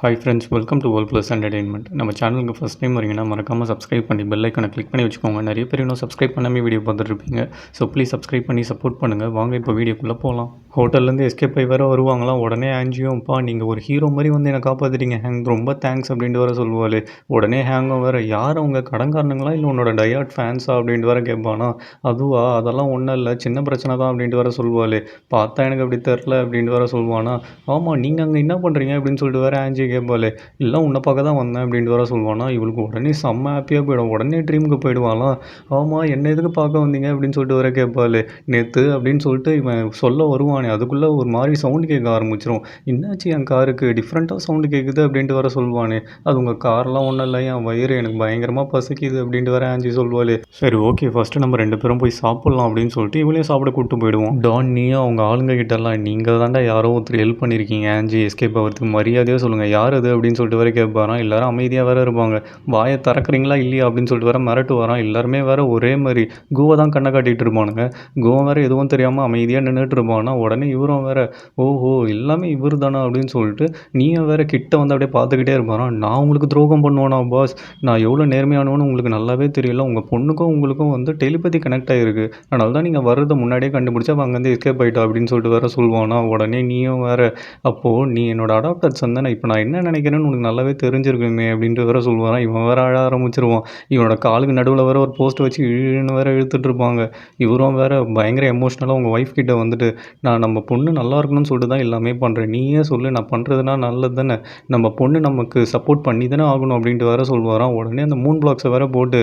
Hi friends, welcome to world plus entertainment. நம்ம சேனலுக்கு first time வரீங்கன்னா மறக்காமல் சப்ஸ்கிரைப் பண்ணி பெல் ஐக்கனை கிளிக் பண்ணி வச்சுக்கோங்க. நிறைய பேர் இன்னும் சப்ஸ்கிரைப் பண்ணாமல் வீடியோ பார்த்துட்ருப்பீங்க. ஸோ ப்ளீஸ் சப்ஸ்கிரைப் பண்ணி சப்போர்ட் பண்ணுங்கள். வாங்க இப்போ வீடியோக்குள்ளே போகலாம். ஹோட்டல்லேருந்து எஸ்கேப் ஆகி வேறு வருவாங்களாம். உடனே ஆன்ஜியோப்பா நீங்கள் ஒரு ஹீரோ மாதிரி வந்து என்னை காப்பாற்றிட்டீங்க ஹேங், ரொம்ப தேங்க்ஸ் அப்படின்ட்டு வர சொல்லுவாள். உடனே ஹேங்கும் வேறு, யார் அவங்க கடன்காரனுங்களா இல்லை உன்னோட டயாட் ஃபேன்ஸா அப்படின்ட்டு வர கேட்பானா. அதுவா, அதெல்லாம் ஒன்றும் இல்லை, சின்ன பிரச்சனை தான் அப்படின்ட்டு வர சொல்லுவாள். பார்த்தா எனக்கு அப்படி தெரில அப்படின்ட்டு வர சொல்லுவானா. ஆமாம், நீங்கள் அங்கே என்ன பண்ணுறீங்க அப்படின்னு சொல்லிட்டு வேறு ஆன்ஜி கேட்பாள். இல்லை உன்னை பார்க்க தான் வந்தேன் அப்படின்ட்டு வர சொல்லுவானா. இவளுக்கு உடனே செம்ம ஹாப்பியாக போயிடும். உடனே ட்ரீமுக்கு போயிடுவாளாம். ஆமாம், என்ன எதுக்கு பார்க்க வந்தீங்க அப்படின்னு சொல்லிட்டு வர கேட்பாள். நேற்று அப்படின்னு சொல்லிட்டு இவன் சொல்ல வருவானே, அதுக்குள்ளே ஒரு மாதிரி சவுண்டு கேட்க ஆரம்பிச்சிடும். என்னாச்சு என் காருக்கு டிஃப்ரெண்ட்டாக சவுண்டு கேட்குது அப்படின்ட்டு வர சொல்லுவானே. அது உங்கள் கார்லாம் ஒன்றும் இல்லை, என் வயிறு எனக்கு பயங்கரமாக பசிக்குது அப்படின்ட்டு வர ஆன்ஜி சொல்லுவாள். சரி ஓகே, ஃபஸ்ட்டு நம்ம 2 பேரும் போய் சாப்பிட்லாம் அப்படின்னு சொல்லிட்டு இவளையும் சாப்பிட கூப்பிட்டு போயிடுவோம். டான், நீயும் அவங்க ஆளுங்க கிட்டலாம் நீங்கள் தாண்டா யாரோ ஒருத்தர் ஹெல்ப் பண்ணியிருக்கீங்க ஆன்ஜி எஸ்கேப் ஆகிறதுக்கு, மரியாதையாக சொல்லுங்கள் யார் அது அப்படின்னு சொல்லிட்டு வர கேட்பாரான். எல்லாரும் அமைதியாக வேறு இருப்பாங்க. வாயை திறக்கிறீங்களா இல்லையா அப்படின்னு சொல்லிட்டு வர மிரட்டு வரான். எல்லாருமே வேறு ஒரே மாதிரி கோவை தான் கண்ணை காட்டிகிட்டு இருப்பானுங்க. கோவம் வேறு எதுவும் தெரியாமல் அமைதியாக நின்றுட்டு இருப்பானா. உடனே இவரும் வேறு, ஓஹோ எல்லாமே இவர் தானா அப்படின்னு சொல்லிட்டு நீயும் வேறு கிட்ட வந்து அப்படியே பார்த்துக்கிட்டே இருப்பாரான். நான் உங்களுக்கு துரோகம் பண்ணுவேனா பாஸ், நான் எவ்வளோ நேர்மையானவனு உங்களுக்கு நல்லாவே தெரியல. உங்கள் பொண்ணுக்கும் உங்களுக்கும் வந்து டெலிபதி கனெக்ட் ஆகிருக்கு, அதனால தான் நீங்கள் வர்றதை முன்னாடியே கண்டுபிடிச்சா அவள் அங்கேருந்து எஸ்கேப் ஆகிட்டா அப்படின்னு சொல்லிட்டு வேறு சொல்லுவானா. உடனே நீயும் வேறு, அப்போது நீ என்னோட அடாப்டட் சன் தானே, இப்போ நான் என்ன நினைக்கிறேன்னு உனக்கு நல்லாவே தெரிஞ்சிருக்குமே அப்படின்ட்டு வேறு சொல்லுவாரான். இவன் வேறு அழ ஆரம்பிச்சிருவான். இவனோட காலுக்கு நடுவில் வேறு ஒரு போஸ்ட் வச்சு இழுன்னு வேறு இழுத்துட்டு இருப்பாங்க. இவரும் வேறு பயங்கர எமோஷ்னலாக உங்கள் ஒய்ஃப் கிட்ட வந்துட்டு, நான் நம்ம பொண்ணு நல்லா இருக்கணும்னு சொல்லிட்டு தான் எல்லாமே பண்ணுறேன், நீயே சொல்லு நான் பண்ணுறதுனா நல்லது தானே, நம்ம பொண்ணு நமக்கு சப்போர்ட் பண்ணி தானே ஆகணும் அப்படின்ட்டு வேறு சொல்லுவாராம். உடனே அந்த மூன் பிளாக்ஸை வேறு போட்டு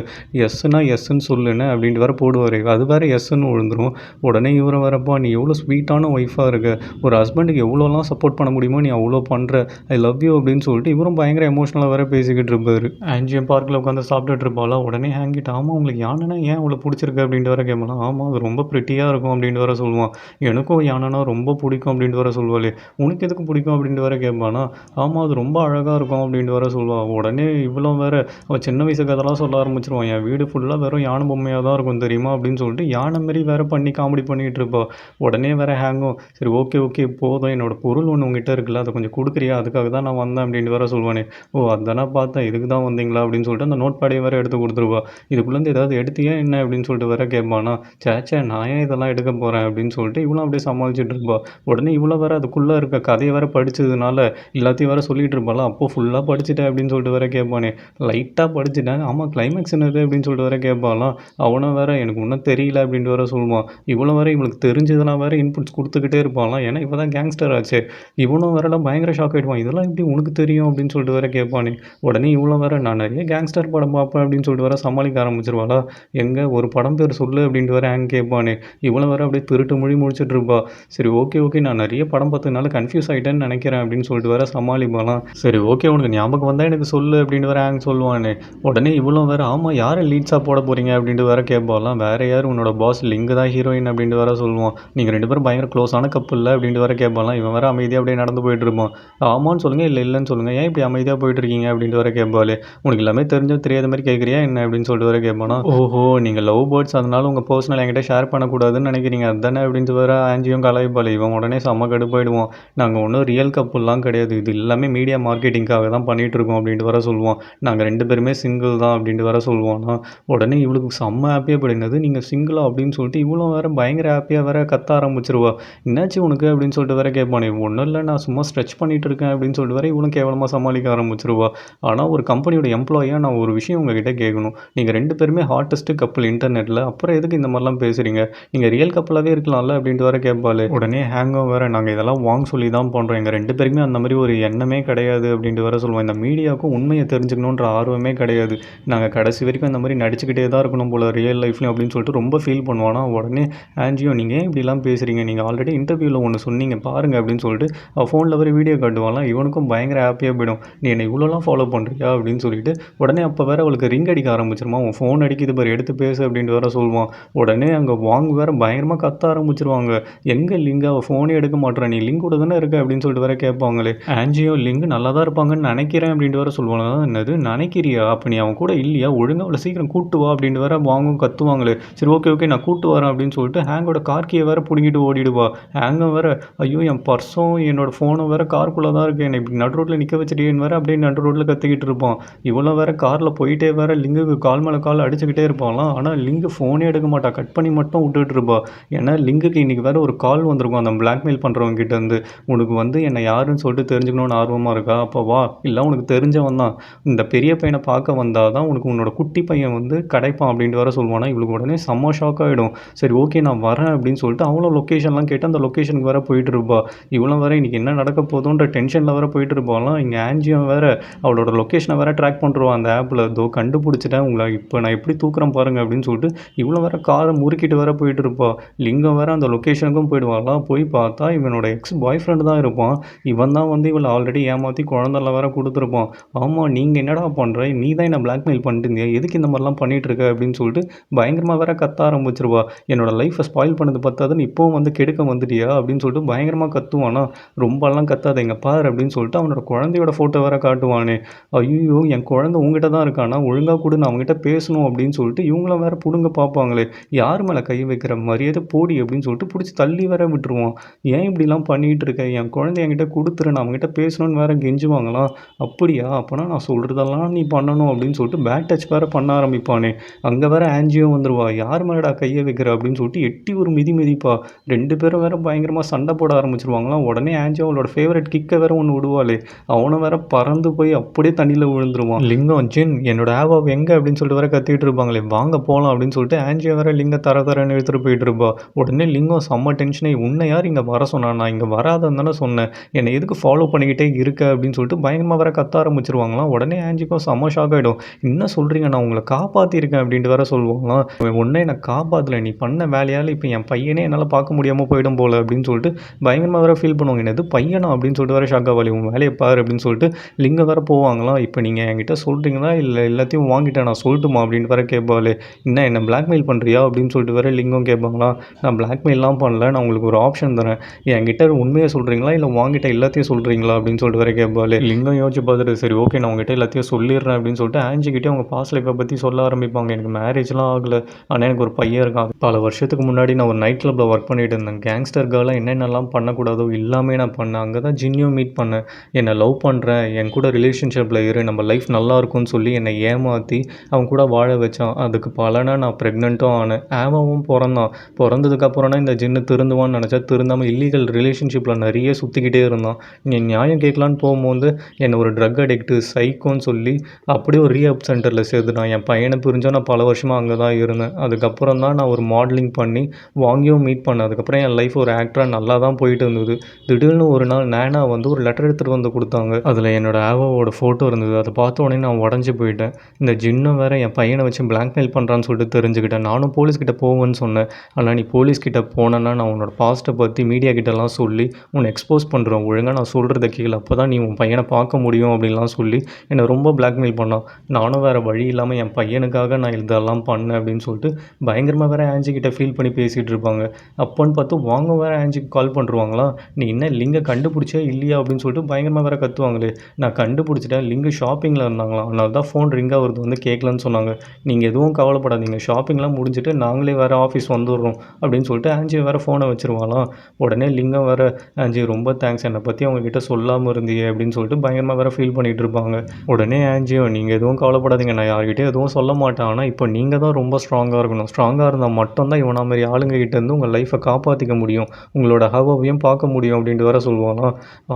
எஸ்ஸுனா எஸ்ன்னு சொல்லுன்னு அப்படின்ட்டு வேறு போடுவார். அது வேறு எஸ்ன்னு விழுந்துடும். உடனே இவரை வேறப்பா, நீ எவ்வளோ ஸ்வீட்டான ஒய்ஃபாக இருக்க, ஒரு ஹஸ்பண்டுக்கு எவ்வளோலாம் சப்போர்ட் பண்ண முடியுமோ நீ அவ்வளோ பண்ணுற, ஐ லவ் யூ அப்படின்னு சொல்லிட்டு இவரும் பயங்கர எமோஷனலாக வேறு பேசிக்கிட்டு இருப்பார். ஆன்ஜியம் பார்க்கில் உட்காந்து சாப்பிட்டுட்டு இருப்பாளா. உடனே ஹேங்கிட்ட, ஆமாம் உங்களுக்கு யானைனா ஏன் அவ்வளோ பிடிச்சிருக்கு அப்படின்ட்டு வர கேட்கலாம். ஆமாம் அது ரொம்ப ப்ரிட்டியாக இருக்கும் அப்படின்ட்டு வர சொல்லுவான். எனக்கும் யானைனா ரொம்ப பிடிக்கும் அப்படின்ட்டு வர சொல்லுவாள். உனக்கு எதுக்கு பிடிக்கும் அப்படின்ட்டு வர கேட்பானா. ஆமாம் அது ரொம்ப அழகாக இருக்கும் அப்படின்ட்டு வர சொல்லுவாள். உடனே இவ்வளோ வேறு அவள் சின்ன வயசு கதெல்லாம் சொல்ல ஆரம்பிச்சிருவான். என் வீடு ஃபுல்லாக வெறும் யானை பொம்மையாக தான் இருக்கும் தெரியுமா அப்படின்னு சொல்லிட்டு யானை மாரி வேறு பண்ணி காமெடி பண்ணிகிட்டு இருப்பா. உடனே வேறு ஹேங்கும், சரி ஓகே ஓகே போதும், என்னோட பொருள் ஒன்று உங்ககிட்ட இருக்குல்ல அதை கொஞ்சம் கொடுக்குறியா, அதுக்காக தான் நான் வந்தேன் அப்படின்ட்டு வேறு சொல்லுவானே. ஓ அதானே பார்த்தேன், இதுக்கு தான் வந்தீங்களா அப்படின்னு சொல்லிட்டு அந்த நோட் பேடையை வேறு எடுத்து கொடுத்துருவா. இதுக்குள்ளேருந்து ஏதாவது எடுத்தியா என்ன அப்படின்னு சொல்லிட்டு வேறு கேட்பானா. சேச்சே நான் ஏன் இதெல்லாம் எடுக்க போகிறேன் அப்படின்னு சொல்லிட்டு இவளும் அப்படியே சமாளிச்சுட்டு இருப்பா. உடனே இவ்வளோ வேறு அதுக்குள்ளே இருக்க கதையை வேறு படித்ததுனால எல்லாத்தையும் வேறு சொல்லிகிட்டு இருப்பாளா. அப்போது ஃபுல்லாக படிச்சுட்டேன் அப்படின்னு சொல்லிட்டு வேறு கேட்பானே. லைட்டாக படிச்சுட்டேன், ஆமாம் கிளைமேக்ஸ் என்னது அப்படின்னு சொல்லிட்டு வேறு கேட்பாலாம். அவனும் வேறு எனக்கு ஒன்றும் தெரியல அப்படின்ட்டு வேறு சொல்லுவான். இவ்வளோ வேறு இவளுக்கு தெரிஞ்சதெல்லாம் வேறு இன்புட்ஸ் கொடுத்துக்கிட்டே இருப்பாலாம். ஏன்னா இப்போ தான் கேங்ஸ்டர் ஆச்சு. இவனும் வேறலாம் பயங்கர ஷாக் ஆகிடுவான். இதெல்லாம் எப்படி உனக்கு தெரியும் அப்படின்னு சொல்லிட்டு வேறு கேட்பானே. உடனே இவ்வளோ வேறு, நான் நிறைய கேங்ஸ்டர் படம் பார்ப்பேன் அப்படின்னு சொல்லிட்டு வேறு சமாளிக்க ஆரம்பிச்சிருவாளா. எங்கே ஒரு படம் பேர் சொல்லு அப்படின்ட்டு வேறு ஹேங் கேட்பானே. இவ்வளோ வேறு அப்படியே திருட்டு மொழி முடிச்சுட்டு இருப்பா. சரி ஓகே ஓகே நான் நிறைய படம் பார்த்ததுனால கன்ஃபியூஸ் ஆகிட்டேன்னு நினைக்கிறேன் அப்படின்னு சொல்லிட்டு வேறு சமாளிப்பாலாம். சரி ஓகே உனக்கு ஞாபகம் வந்தால் எனக்கு சொல்லு அப்படின்னு வேறு ஹேங் சொல்லுவானே. உடனே இவ்வளோ வேறு, ஆமாம் யாரை லீட்ஸாக போட போகிறீங்க அப்படின்ட்டு வேறு கேட்பாலாம். வேறு யார், உன்னோட பாஸ் லிங்கு தான் ஹீரோயின் அப்படின்ட்டு வேறு சொல்லுவான். நீங்கள் 2 பேரும் பயங்கர க்ளோஸான கப்பல் இல்லை அப்படின்ட்டு வேறு கேட்பாலாம். இவன் வேறு அமைதியாக அப்படியே நடந்து போயிட்டு இருப்பான். ஆமான்னு சொல்லுங்கள் இல்லை இல்லைன்னு சொல்லுங்கள், ஏன் இப்படி அமைதியாக போயிட்டு இருக்கீங்க அப்படின்ட்டு வேறு கேட்பாலே. உனக்கு எல்லாமே தெரிஞ்சோ தெரியாத மாதிரி கேட்குறியா என்ன அப்படின்னு சொல்லிட்டு வேறு கேட்பானா. ஓஹோ நீங்கள் லவ் பேர்ட்ஸ், அதனால உங்கள் பர்சனல் என்கிட்ட ஷேர் பண்ணக்கூடாதுன்னு நினைக்கிறீங்க அதுதானே அப்படின்ட்டு வேறு ஆன்ஜியும் கலாய்ப்பாள். இவன் உடனே செம்ம கடுப்பாயிடுவான். நாங்கள் ஒன்றும் ரியல் கப்புல்லாம் கிடையாது, இது எல்லாமே மீடியா மார்க்கெட்டிங்காக தான் பண்ணிகிட்டு இருக்கோம் அப்படின்ட்டு வேறு சொல்லுவான். நாங்கள் 2 பேருமே சிங்கிள் தான் அப்படின்ட்டு வேறு சொல்லுவானா. உடனே இவளுக்கு செம்ம ஹாப்பியாக போயிடுனது, நீங்கள் சிங்கிளா அப்படின்னு சொல்லிட்டு இவ்வளோ வேறு பயங்கர ஹாப்பியாக வேறு கத்த ஆரம்பிச்சிருவா. என்னாச்சு உனக்கு அப்படின்னு சொல்லிட்டு வேறு கேட்பானே. ஒன்றும் இல்லை நான் சும்மா ஸ்ட்ரெச் பண்ணிகிட்டு இருக்கேன் அப்படின்னு சொல்லிட்டு வேறு இவளும் கேவலமாக சமாளிக்க ஆரம்பிச்சிருவா. ஆனால் ஒரு கம்பெனியோட எம்ப்ளாயாக நான் ஒரு விஷயம் உங்ககிட்ட கேட்கணும். நீங்கள் 2 பேருமே ஹாட்டஸ்ட்டு கப்பல் இன்டர்நெட்டில், அப்புறம் எதுக்கு இந்த மாதிரிலாம் பேசுகிறீங்க, நீங்கள் ரியல் கப்பலாகவே இருக்கலாம்ல அப்படின்ட்டு வேறு கேட்பாள். உடனே ஹேங்கும் வேறு, நாங்கள் இதெல்லாம் வாங்க சொல்லி தான் பண்ணுறோம், எங்கள் 2 பேருக்குமே அந்த மாதிரி ஒரு எண்ணமே கிடையாது அப்படின்ட்டு வேறு சொல்லுவோம். இந்த மீடியாவுக்கும் உண்மையை தெரிஞ்சுக்கணுன்ற ஆர்வமே கிடையாது, நாங்கள் கடைசி வரைக்கும் இந்த மாதிரி நடிச்சுக்கிட்டே தான் இருக்கணும் போல் ரியல் லைஃப்லையும் அப்படின்னு சொல்லிட்டு ரொம்ப ஃபீல் பண்ணுவானா. உடனே ஆன்ஜியோ நீங்கள் ஏன் இப்படிலாம் பேசுகிறீங்க, நீங்கள் ஆல்ரெடி இன்டர்வியூவில் ஒன்று சொன்னீங்க பாருங்கள் அப்படின்னு சொல்லிட்டு ஃபோனில் வர வீடியோ காட்டுவாலாம். இவனுக்கும் பயங்கர ஹாப்பியாக போயிடும். நீ என்னை இவ்வளோலாம் ஃபாலோ பண்ணுறியா அப்படின்னு சொல்லிட்டு. உடனே அப்போ வேறு அவளுக்கு ரிங் அடிக்க ஆரம்பிச்சிருமா. உன் ஃபோன் அடிக்குது பாரு எடுத்து பேசு அப்படின்ட்டு வேறு சொல்லுவான். உடனே அங்கே வாங்க வேறு பயங்கரமாக கத்த ஆரம்பிச்சிருவாங்க. எங்கே லிங்க், அவள் ஃபோனே எடுக்க மாட்டேறான், நீ லிங்க் கூட தானே இருக்க அப்படின்னு சொல்லிட்டு வேறு கேட்பாங்களே. ஆன்ஜியோ லிங்க் நல்லா தான் இருப்பாங்கன்னு நினைக்கிறேன் அப்படின்ட்டு வேறு சொல்லுவாங்க. என்னது நினைக்கிறியா, அப்போ நீ அவன் கூட இல்லையா, ஒழுங்காக அவளை சீக்கிரம் கூட்டு வா அப்படின்ட்டு வேறு வாங்கும் கத்துவாங்களே. சரி ஓகே ஓகே நான் கூட்டு வரேன் அப்படின்னு சொல்லிட்டு ஹேங்கோட கார்க்கியை வேறு பிடிங்கிட்டு ஓடிடுவா. ஹேங்கும் வேறு, ஐயோ என் பர்ஸும் என்னோடய ஃபோனும் வேறு காருக்குள்ளே தான் இருக்குது, என்னை இப்படி நடு ரோட்டில் நிற்க வச்சுட்டேன்னு வேறு அப்படியே நடு ரோட்டில் கத்திக்கிட்டு இருப்பான். இவளும் வேறு காரில் போயிட்டே வேறு லிங்குக்கு கால் மேலே கால் அடிச்சுக்கிட்டே இருப்பாங்களாம். ஆனால் லிங்கு ஃபோனே எடுக்க மாட்டா, கட் பண்ணி மட்டும் விட்டுட்டு இருப்பா. ஏன்னா லிங்குக்கு இன்றைக்கி வேறு ஒரு கால் வந்திருக்கும் அந்த பிளாக்மெயில் பண்ணுறவங்க கிட்டேருந்து. உனக்கு வந்து என்னை யாருன்னு சொல்லிட்டு தெரிஞ்சுக்கணுன்னு ஆர்வமாக இருக்கா, அப்போ வா, இல்லை உனக்கு தெரிஞ்சவன் தான், இந்த பெரிய பையனை பார்க்க வந்தால் தான் உனக்கு உன்னோட குட்டி பையன் வந்து கிடைப்பான் அப்படின்ட்டு வேறு சொல்லுவானா. இவளுக்கு உடனே செம்ம ஷாக் ஆகிடும். சரி ஓகே நான் வரேன் அப்படின்னு சொல்லிட்டு அவளும் லொக்கேஷன்லாம் கேட்டு அந்த லொக்கேஷனுக்கு வேறு போயிட்டு இருப்பா. இவளும் வேறு இன்றைக்கி என்ன நடக்க போதுன்ற டென்ஷனில் வேறு போயிட்டு இருப்பாலாம். இங்கே ஆன்ஜியும் வேறு அவளோட லொக்கேஷனை வேறு ட்ராக் பண்ணுருவான் அந்த ஆப்பில். இதோ கண்டுபிடிச்சிட்டேன் உங்களை, இப்போ நான் எப்படி தூக்குறேன் பாருங்கள் அப்படின்னு சொல்லிட்டு இவ்வளோ வேறு காரை முறுக்கிட்டு வேறு போயிட்டு இருப்பா. லிங்கம் வேறு அந்த லொக்கேஷனுக்கும் போயிடுவாங்களாம். போய் பார்த்தா இவனோட எக்ஸ் பாய் ஃப்ரெண்டு தான் இருப்பான். இவன் தான் வந்து இவளை ஆல்ரெடி ஏமாற்றி குழந்தெல்லாம் வேறு கொடுத்துருப்பான். ஆமாம், நீங்கள் என்னடா பண்ணுற, நீ தான் என்ன பிளாக்மெயில் பண்ணிட்டு இருந்தியா, எதுக்கு இந்த மாதிரிலாம் பண்ணிகிட்டு இருக்க அப்படின்னு சொல்லிட்டு பயங்கரமாக வேற கத்த ஆரம்பிச்சிருவா. என்னோட லைஃப்பை ஸ்பாயில் பண்ணது பத்தாதுன்னு இப்போவும் வந்து கெடுக்க வந்துட்டியா அப்படின்னு சொல்லிட்டு பயங்கரமாக கத்துவானா. ரொம்பலாம் கத்தாத, இங்கே பாரு அப்படின்னு சொல்லிட்டு அவனோட குழந்தையோட ஃபோட்டோ வேற காட்டுவானே. ஐயோ, என் குழந்தை உங்ககிட்ட தான் இருக்கானா, ஒழுங்காக கூட நான் அவங்ககிட்ட பேசணும் அப்படின்னு சொல்லிட்டு இவங்களும் வேற பிடுங்க பார்ப்பாங்களே. யார் மேலே கை வைக்கிற, மரியாதை போடி அப்படின்னு சொல்லிட்டு பிடிச்சி தள்ளி வேற விட்டுருவான். ஏன் இப்படிலாம் பண்ணிகிட்டு இருக்க, என் குழந்தை என்கிட்ட கொடுத்துரு, நான் அவங்ககிட்ட பேசணும்னு வேற கெஞ்சுவாங்களாம். அப்படியா, அப்போனா நான் சொல்கிறதெல்லாம் நீ பண்ணணும் அப்படின்னு சொல்லிட்டு பேட் டச் வேற பண்ண ஆரம்பிப்பானே. அங்கே வேற ஆன்ஜியும் வந்துடுவா. யார் மேலடா கையை வைக்கிற அப்படின்னு சொல்லிட்டு எட்டி ஒரு மிதி மிதிப்பா. 2 பேரும் வேற பயங்கரமாக சண்டை போட ஆரம்பிச்சிருவாங்களாம். உடனே ஆன்ஜி அவளோட ஃபேவரட் கிக்கை வேற ஒன்று விடுவாளே, அவனை வேற பறந்து போய் அப்படியே தண்ணியில் விழுந்துருவான். லிங்கம் ஜின் என்னோட ஆவா எங்கே அப்படின்னு சொல்லிட்டு வேற கத்திட்டு இருப்பாங்களே, வாங்க போகலாம் அப்படின்னு சொல்லிட்டு ஆன்ஜியை வேற லிங்க தரன்னு எடுத்துகிட்டு போயிட்டு இருப்பா. உடனே லிங்கம் செம்ம டென்ஷனே, உன்னை யார் இங்கே வர சொன்னா, நான் இங்கே வராதன்னு தானே சொன்னேன், என்னை எதுக்கு ஃபாலோ பண்ணிக்கிட்டே இருக்க அப்படின்னு சொல்லிட்டு பயங்கரமாக வேற கத்த ஆரம்பிச்சிருவாங்களாம். உடனே ஆன்ஜிக்கும் செம்ம ஷாக் ஆகிடும். என்ன சொல்கிறீங்க, நான் உங்களை காப்பாற்றிருக்கேன் அப்படின்ட்டு வேற சொல்லுவாங்களாம். ஒன்றே என்னை காப்பாற்றலை, நீ பண்ண வேலையால் இப்போ என் பையனே என்னால் பார்க்க முடியாமல் போயிடும் போல் அப்படின்னு சொல்லிட்டு பயங்கரமாக வேறு ஃபீல் பண்ணுவாங்க. என்னது பையனா அப்படின்னு சொல்லிட்டு வேறு ஷாக் ஆவாளி, உன் வேலையை பாரு அப்படின்னு சொல்லிட்டு லிங்கம் வேறு போவாங்களாம். இப்போ நீங்கள் என்கிட்ட சொல்கிறீங்களா இல்லை எல்லாத்தையும் வாங்கிட்டேன் நான் சொல்லட்டுமா அப்படின்னு வேறு கேட்பாளே. என்ன என்ன பிளாக்மெயில் பண்ணுறியா அப்படின்னு சொல்லிட்டு வேறு லிங்கம் கேட்பாங்களா. நான் பிளாக்மெயிலாம் பண்ணல, நான் உங்களுக்கு ஒரு ஆப்ஷன் தரேன், என்கிட்ட உண்மையை சொல்கிறீங்களா இல்லை வாங்கிட்ட எல்லாத்தையும் சொல்கிறீங்களா அப்படின்னு சொல்லிட்டு வேறு கேட்பாளே. லிங்கம் யோசிச்சு பார்த்துட்டு சரி ஓகே நான் உங்ககிட்ட எல்லாத்தையும் சொல்லிடுறேன் அப்படின்னு சொல்லிட்டு ஆன்ஜிக்கிட்டே அவங்க பாஸ்ட் லைஃப்பை பற்றி சொல்ல ஆரம்பிப்பாங்க. எனக்கு மேரேஜ்லாம் ஆகலை, ஆனால் எனக்கு ஒரு பையன் இருக்கான். பல வருஷத்துக்கு முன்னாடி நான் ஒரு நைட் கிளப்பில் ஒர்க் பண்ணிட்டு இருந்தேன். கேங்ஸ்டர் கேர்லாம் என்னென்னலாம் பண்ணக்கூடாதோ எல்லாமே நான் பண்ணேன். அங்கே தான் ஜின்னியும் மீட் பண்ணேன். என்னை லவ் பண்ணுறேன், என் கூட ரிலேஷன்ஷிப்பில் இரு, நம்ம லைஃப் நல்லா இருக்கும்னு சொல்லி என்னை ஏமாற்றி அவன் கூட வாழ வச்சான். அதுக்கு பலனாக நான் ப்ரெக்னெண்ட்டும் ஆனேன். ஆமாவும் பிறந்தான். பிறந்ததுக்கப்புறம்னா இந்த ஜின்னு திருந்துவான்னு நினச்சா திருந்தாமல் இல்லீகல் ரிலேஷன்ஷிப்பில் நிறைய சுற்றிக்கிட்டே இருந்தான். நீ நியாயம் கேட்கலான்னு போகும்போது என்னை ஒரு ட்ரக் அடிக்ட்டு சைக்கோன்னு சொல்லி அப்படியே ஒரு ரீஹப் சென்டரில் சேர்த்துட்டான். என் பையனை பிரிஞ்சால் நான் பல வருஷமாக அங்கே தான் இருந்தேன். அதுக்கப்புறம் தான் நான் ஒரு மாடலிங் பண்ணி வாங்கியும் மீட் பண்ணேன். அதுக்கப்புறம் என் லைஃப் ஒரு ஆக்டராக நல்லா தான் போயிட்டு இருந்தது. திடீர்னு ஒரு நாள் நேனா வந்து ஒரு லெட்டர் எடுத்துகிட்டு வந்து கொடுத்தாங்க. அதில் என்னோடய ஆவாவோட ஃபோட்டோ இருந்தது. அதை பார்த்த உடனே நான் உடஞ்சி போயிட்டேன். இந்த ஜின்னும் வேறு என் பையனை வச்சு பிளாக்மெயில் பண்ணுறான்னு சொல்லிட்டு தெரிஞ்சுக்கிட்டேன். நானும் போலீஸ்கிட்ட போவேன்னு சொன்னேன். ஆனால் நீ போலீஸ்கிட்ட போனேன்னா நான் உன்னோட பாஸ்ட்டை பற்றி மீடியா கிட்டலாம் சொல்லி உன்னை எக்ஸ்போஸ் பண்ணுறேன், ஒழுங்காக நான் சொல்கிறத கேட்கல, அப்போ தான் நீ உன் பையனை பார்க்க முடியும் அப்படின்லாம் சொல்லி என்னை ரொம்ப பிளாக்மெயில் பண்ணான். நானும் வேறு வழி இல்லாமல் என் பையனுக்காக நான் இதெல்லாம் பண்ணேன் அப்படின்னு சொல்லிட்டு பயங்கரமாக வேறு ஆன்ஜிக்கிட்ட ஃபீல் பண்ணி பேசிகிட்டு இருப்பாங்க. அப்போன்னு பார்த்து வாங்க வேறு ஆன்ஜிக்கு கால் பண்ணுருவாங்களா. நீ என்ன லிங்கை கண்டுபிடிச்சா இல்லையா அப்படின்னு சொல்லிட்டு பயங்கரமாக வேறு கத்துவாங்களே. நான் கண்டுபிடிச்சிட்டேன், லிங்கு ஷாப்பிங்கில் இருந்தாங்களாம், அதனால தான் ஃபோன் ரிங்காக வருது வந்து கேட்கலன்னு சொன்னாங்க. நீங்கள் எதுவும் கவலைப்படாதீங்க, ஷாப்பிங்லாம் முடிஞ்சுட்டு நாங்களே வேறு ஆஃபீஸ் வந்துடுறோம் அப்படின்னு சொல்லிட்டு ஆன்ஜி வேறு ஃபோனை வச்சுருவாங்களாம். உடனே லிங்கம் வேறு ஆன்ஜி ரொம்ப தேங்க்ஸ், என்னை பற்றி அவங்கக்கிட்ட சொல்லாமல் இருந்தீங்க அப்படின்னு சொல்லிட்டு பயங்கரமாக வேறு ஃபீல் பண்ணிகிட்டு இருப்பாங்க. உடனே ஆன்ஜியோ நீங்கள் எதுவும் கவலைப்படாதீங்க, நான் யார்கிட்டையும் எதுவும் சொல்ல மாட்டேன், ஆனால் இப்போ நீங்கள் தான் ரொம்ப ஸ்ட்ராங்காக இருக்கணும், ஸ்ட்ராங்காக இருந்தால் மட்டும்தான் இவனா மாதிரி ஆளுங்ககிட்டேருந்து உங்கள் லைஃப்பை காப்பாற்றிக்க முடியும், உங்களோட ஹவாவையும் பார்க்க முடியும் அப்படின்ட்டு வேறு சொல்லுவானா.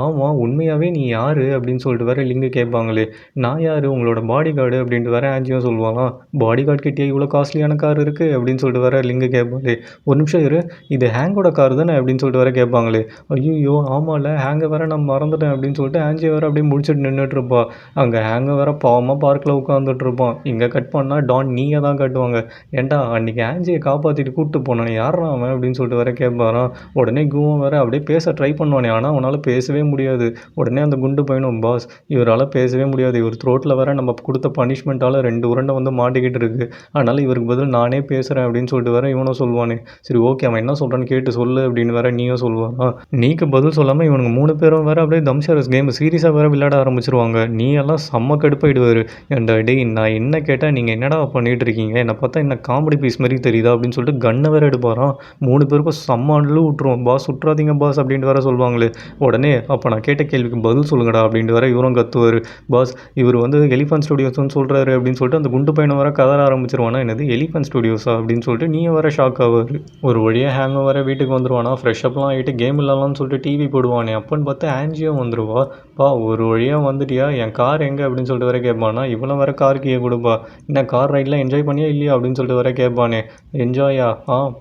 ஆமாம், உண்மையாகவே நீ யார் அப்படின்னு சொல்லிட்டு வேறு லிங்கு கேட்பாங்களே. நான் யார், உங்களோட பாடி கார்டு அப்படின்ட்டு வேறு ஆன்ஜியும் சொல்லுவானா. பாடி கார்டு கிட்டே இவ்வளோ காஸ்ட்லியான கார் இருக்குது அப்படின்னு சொல்லிட்டு வேறு லிங்கு கேட்பாங்களே. ஒரு நிமிஷம் இரு, இது ஹேங்கோட கார் தானே அப்படின்னு சொல்லிட்டு வேறு கேட்பாங்களே. ஐயோ ஆமாம்ல, ஹேங்கை வேறு நான் மறந்துட்டேன் அப்படின்னு சொல்லிட்டு ஆன்ஜி வேறு அப்படியே முடிச்சுட்டு நின்றுட்டுருப்பா. அங்கே ஹேங்கை வேறு பாவமாக பார்க்கில் உட்காந்துட்ருப்பான். இங்கே கட் பண்ணால் டான் நீயே தான் கட்டுவாங்க. ஏன்டா அன்றைக்கி ஆன்ஜியை காப்பாற்றிட்டு கூப்பிட்டு போனானே யாரா அவன் அப்படின்னு சொல்லிட்டு வேறு கேட்பாரான். உடனே குவும் வேறு அப்படியே பேச ட்ரை பண்ணுவானே, ஆனால் அவனால் பேசவே முடியாது. உடனே அந்த குண்டு பையனும் பாஸ் இவரால் பேசவே முடியாது, இவர் த்ரோட்டில் வேறு நம்ம கொடுத்த பனிஷ்மெண்ட்டால் 2 உருண்டை வந்து மாட்டிக்கிட்டு இருக்குது, அதனால் இவருக்கு பதில் நானே பேசுகிறேன் அப்படின்னு சொல்லிட்டு வேறு இவனும் சொல்லுவானே. சரி ஓகே அவன் என்ன சொல்கிறான்னு கேட்டு சொல்லு அப்படின்னு வேறு நீயும் சொல்லுவானா. நீக்கு பதில் சொல்லாமல் இவனுங்க 3 பேரும் வேறு அப்படியே தம்ஷரஸ் கேம் சீரியஸாக வேறு விளையாட ஆரம்பிச்சிருவாங்க. நீ எல்லாம் செம்ம கடுப்பாயிடுவார். ஏன்டா டேய் நான் என்ன கேட்டால் நீங்கள் என்னடா பண்ணிகிட்டு இருக்கீங்க, என்னை பார்த்தா என்ன காமெடி பீஸ் மாதிரி தெரியுதா அப்படின்னு சொல்லிட்டு கன்னை வேறு எடுப்பாராம். 3 பேருக்கும் செம்ம அள்ளு விட்டுருவோம். பாஸ் சுற்றாதீங்க பாஸ் அப்படின்ட்டு வேறு சொல்லுவாங்களே. உடனே அப்போ நான் கேட்ட கேள்விக்கு பதில் சொல்லுங்கடா அப்படின்ட்டு வேற இவரும் கத்துவார். பாஸ் இவர் வந்து எலிஃபண்ட் ஸ்டுடியோஸ்னு சொல்கிறாரு அப்படின்னு சொல்லிட்டு அந்த குண்டு பையனை வர கதற ஆரம்பிச்சிருவானா, என்னது எலிஃபண்ட் ஸ்டுடியோஸா அப்படின்னு சொல்லிட்டு நீங்கள் வர ஷாக் ஆவார். ஒரு வழியாக ஹேங் வர வீட்டுக்கு வந்துருவானா, ஃப்ரெஷ்அப்லாம் ஆகிட்டு கேம் இல்லலாம்னு சொல்லிட்டு டிவி போடுவானே, அப்போன்னு பார்த்து ஆன்ஜியும் வந்துருவா. பா ஒரு வழியாக வந்துட்டியா, என் கார் எங்கே அப்படின்னு சொல்லிட்டு வர கேட்பானா, இவ்வளோ வர கார் கீயை கொடுப்பா, என்ன கார் ரைட்லாம் என்ஜாய் பண்ணியா இல்லையா அப்படின்னு சொல்லிட்டு வர கேட்பானே, என்ஜாயா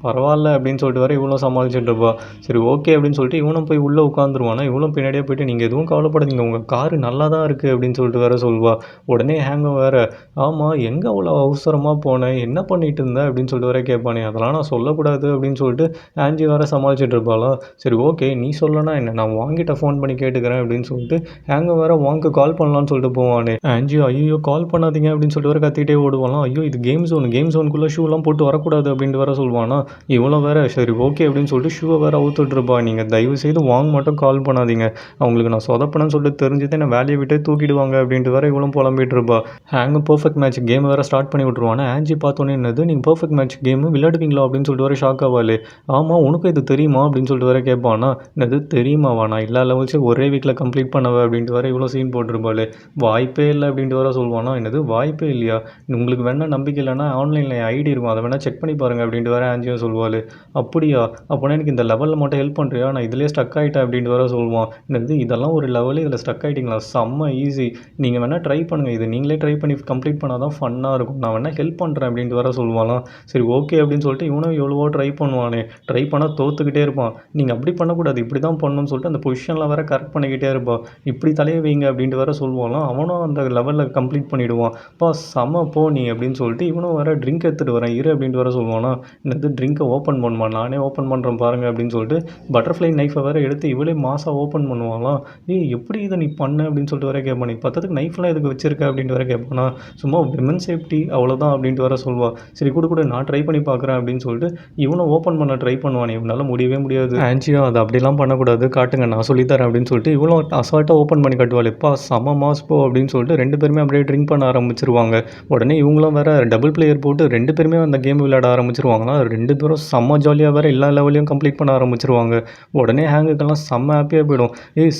பரவாயில்ல அப்படின்னு சொல்லிட்டு வர இவ்வளோ சமாளிச்சுட்டு இருப்பா. சரி ஓகே அப்படின்னு சொல்லிட்டு இவனும் போய் உள்ளே உட்காந்துருவானா, இவளும் பின்னாடியே போயிட்டு நீங்கள் எதுவும் கவலைப்படாதீங்க உங்கள் காரு நல்லா தான் இருக்குது அப்படின்னு சொல்லிட்டு வேற சொல்வா. உடனே ஹேங்க வேற, ஆமாம் எங்கே அவ்வளோ அவசரமாக போனேன், என்ன பண்ணிட்டு இருந்தேன் அப்படின்னு சொல்லிட்டு வர கேட்பானே, அதெல்லாம் நான் சொல்லக்கூடாது அப்படின்னு சொல்லிட்டு ஆன்ஜி வேற சமாளிச்சுட்டு இருப்பாளா. சரி ஓகே நீ சொல்லனா என்ன, நான் வாங்கிட்ட ஃபோன் பண்ணி கேட்டுக்கிறேன் அப்படின்னு சொல்லிட்டு ஹேங்க வேற வாங்க கால் பண்ணலான்னு சொல்லிட்டு போவானே. ஆன்ஜி ஐயோ கால் பண்ணாதீங்க அப்படின்னு சொல்லிட்டு வர கத்திட்டே ஓடுவானா. ஐயோ இது கேம் ஜோனுக்குள்ளே ஷூலாம் போட்டு வரக்கூடாது அப்படின்ட்டு வர சொல்லுவானா. இவ்வளோ வேற சரி ஓகே அப்படின்னு சொல்லிட்டு ஷூவை வேற அவுத்துட்ருப்பா. நீங்கள் தயவு செய்து வாங்க மட்டும் கால் பண்ணாதீங்க, அவங்களுக்கு நான் சொதப்பனன்னு சொல்லிட்டு தெரிஞ்சுட்டு என்ன வேலையை விட்டே தூக்கிடுவாங்க அப்படின்ட்டு வேற இவ்வளோ புலம்பிட்டு இருப்பா. ஹேங்கு பர்ஃபெக்ட் மேட்ச் கேம் வேறு ஸ்டார்ட் பண்ணி விட்ருவானா. ஆன்ஜி பார்த்தோன்னே என்னது நீங்கள் பர்ஃபெக்ட் மேட்ச் கேமு விளையாடுவீங்களா அப்படின்னு சொல்லிட்டு வர ஷாக் ஆவாளே. ஆமாம் உனக்கும் இது தெரியுமா அப்படின்னு சொல்லிட்டு வர கேட்பானா. என்னது தெரியுமாவா, நான் எல்லா லெவல்ஸு ஒரே வீக்கில் கம்ப்ளீட் பண்ணவ அப்படின்ட்டு வர இவ்வளோ சீன் போட்டிருப்பாளே. வாய்ப்பே இல்லை அப்படின்ட்டு வர சொல்லுவானா. என்னது வாய்ப்பே இல்லையா, உங்களுக்கு வேணால் நம்பிக்கை இல்லைன்னா ஆன்லைனில் என் ஐடி இருக்கும், அதை வேணால் செக் பண்ணி பாருங்கள் அப்படின்ட்டு வர ஆன்ஜியும் சொல்லுவாள். அப்படியா அப்போனா எனக்கு இந்த லெவலில் மட்டும் ஹெல்ப் பண்ணுறியா, நான் இதிலே ஸ்டக் ஆகிட்டேன் அப்படின்ட்டு வர சொல்லுவான். என்னது இதெல்லாம் ஒரு லெவலு, இதில் ஸ்டக் ஆகிட்டிங்களா, செம்ம ஈஸி, நீங்கள் வேணால் ட்ரை பண்ணுங்கள், இது நீங்களே ட்ரை பண்ணி கம்ப்ளீட் பண்ணால் தான் ஃபன்னாக இருக்கும், நான் வேணால் ஹெல்ப் பண்ணுறேன் அப்படின்ட்டு வர சொல்லுவாங்களாம். சரி ஓகே அப்படின்னு சொல்லிட்டு இவனும் எவ்வளவோ ட்ரை பண்ணுவானே, ட்ரை பண்ணால் தோற்றுக்கிட்டே இருப்பான். நீங்கள் அப்படி பண்ணக்கூடாது இப்படி தான் பண்ணணும்னு சொல்லிட்டு அந்த பொசிஷனில் வேற கரெக்ட் பண்ணிக்கிட்டே இருப்பான். இப்படி தலையை வைங்க அப்படின்ட்டு வர சொல்லுவாங்களாம். அவனும் அந்த லெவலில் கம்ப்ளீட் பண்ணிவிடுவான். பா செம்ம போ நீ அப்படின்னு சொல்லிட்டு இவனும் வர ட்ரிங்க் எடுத்துகிட்டு வரேன் இரு அப்படின்ட்டு வர சொல்லுவானா. என்னது ட்ரிங்க்கை ஓப்பன் பண்ணுமா, நானே ஓப்பன் பண்ணுறேன் பாருங்கள் அப்படின்னு சொல்லிட்டு பட்டர்ஃப்ளை நைஃபை வேறு எடுத்து இவளே மாசாக ஓப்பன் பண்ணுவாங்களாம். எப்படி இதை நீ பண்ண அப்படின்னு சொல்லிட்டு வர கேட்பான். நீ பத்தத்துக்கு நைஃப்லாம் எதுக்கு வச்சிருக்க அப்படின்ட்டு வர கேட்பானா. சும்மா விமன் சேஃப்டி அவ்வளோதான் அப்படின்ட்டு வர சொல்வா. சரி கொடு நான் ட்ரை பண்ணி பார்க்குறேன் அப்படின்னு சொல்லிட்டு இவனை ஓப்பன் பண்ண ட்ரை பண்ணுவானே, இவனால் முடியவே முடியாது. ஆன்ஜியோ அது அப்படிலாம் பண்ணக்கூடாது, காட்டுங்க நான் சொல்லித்தரேன் அப்படின்னு சொல்லிட்டு இவ்வளோ அசால்ட்டாக ஓப்பன் பண்ணி காட்டுவாள். எப்பா செம மாஸ் போ அப்படின்னு சொல்லிட்டு ரெண்டு பேருமே அப்படியே ட்ரிங்க் பண்ண ஆரம்பிச்சிருவாங்க. உடனே இவங்களும் வேற டபுள் பிளேயர் போட்டு ரெண்டு பேருமே அந்த கேம் விளையாட ஆரம்பிச்சிருவாங்களா. ரெண்டு பேரும் செம்ம ஜாலியாக வேறு எல்லா லெவலையும் கம்ப்ளீட் பண்ண ஆரம்பிச்சிருவாங்க. உடனே ஹேங்குக்கெல்லாம் செம்ம ஹாப்பியாக போயிடும்.